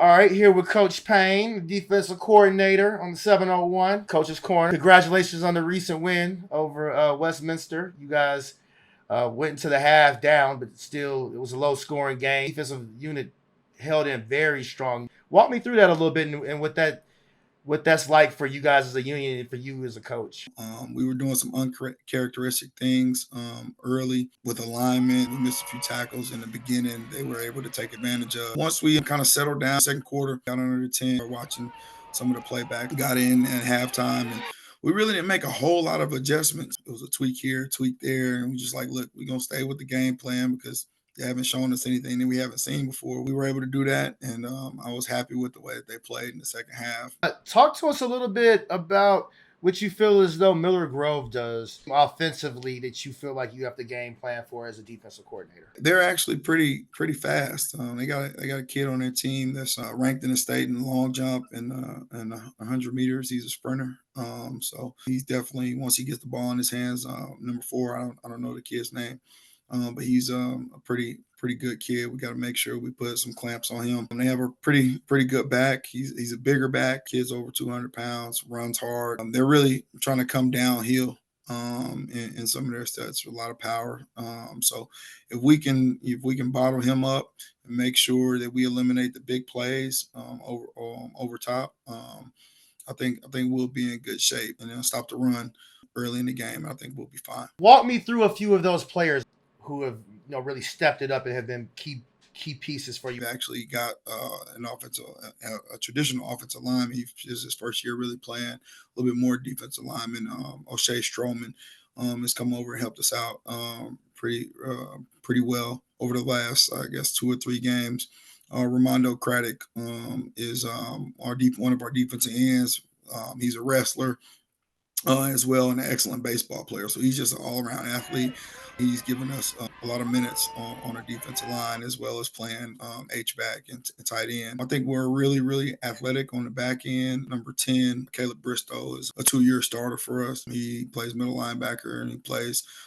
All right, here with Coach Payne, defensive coordinator on the 701, Coach's Corner. Congratulations on the recent win over Westminster. You guys went into the half down, but still, it was a low-scoring game. Defensive unit held in very strong. Walk me through that a little bit and what that's like for you guys as a union and for you as a coach. We were doing some uncharacteristic things early with alignment. We missed a few tackles in the beginning. They were able to take advantage of. Once we kind of settled down, second quarter, got under the 10, we're watching some of the playback, got in at halftime, and we really didn't make a whole lot of adjustments. It was a tweak here, tweak there, and we just like, look, we're going to stay with the game plan because they haven't shown us anything that we haven't seen before. We were able to do that, and I was happy with the way that they played in the second half. Talk to us a little bit about what you feel as though Miller Grove does offensively that you feel like you have the game plan for as a defensive coordinator. They're actually pretty fast. They got a kid on their team that's ranked in the state in the long jump and 100 meters. He's a sprinter. So he's definitely, once he gets the ball in his hands, number 4. I don't know the kid's name. But he's a pretty good kid. We got to make sure we put some clamps on him. And they have a pretty good back. He's a bigger back. Kid's over 200 pounds, runs hard. They're really trying to come downhill in some of their stats with a lot of power. So if we can bottle him up and make sure that we eliminate the big plays over top, I think we'll be in good shape, and then stop the run early in the game. I think we'll be fine. Walk me through a few of those players who have really stepped it up and have been key pieces for you. We've actually got a traditional offensive lineman. This is his first year really playing. A little bit more defensive lineman. O'Shea Stroman has come over and helped us out pretty well over the last, I guess, 2 or 3 games. Ramondo Craddock is one of our defensive ends. He's a wrestler as well, and an excellent baseball player. So he's just an all-around athlete. He's given us a lot of minutes on our defensive line, as well as playing H-back and tight end. I think we're really athletic on the back end. Number 10, Caleb Bristow, is a 2-year starter for us. He plays middle linebacker, and he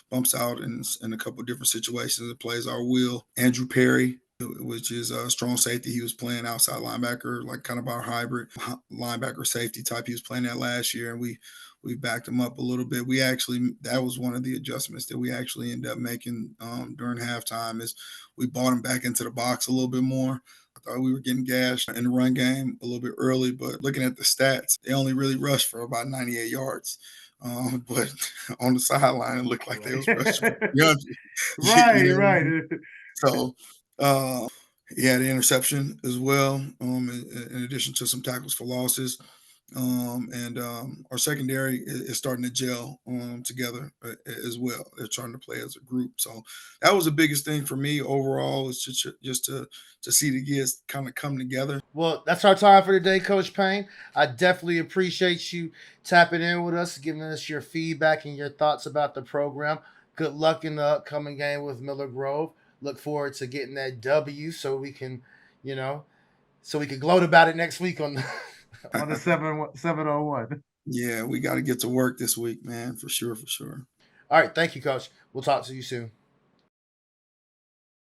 bumps out in a couple of different situations and plays our will. Andrew Perry, which is a strong safety. He was playing outside linebacker, like kind of our hybrid linebacker safety type. He was playing that last year, and we backed him up a little bit. That was one of the adjustments that we actually ended up making during halftime, is we brought him back into the box a little bit more. I thought we were getting gashed in the run game a little bit early, but looking at the stats, they only really rushed for about 98 yards. But on the sideline, it looked like they was rushing for 300. Right. So he had an interception as well, in addition to some tackles for losses. And our secondary is starting to gel together as well. They're trying to play as a group. So that was the biggest thing for me overall, is just to see the kids kind of come together. Well, that's our time for today, Coach Payne. I definitely appreciate you tapping in with us, giving us your feedback and your thoughts about the program. Good luck in the upcoming game with Miller Grove. Look forward to getting that W so we can, gloat about it next week on the on the 701. Yeah, we got to get to work this week, man, for sure. All right, thank you, Coach. We'll talk to you soon.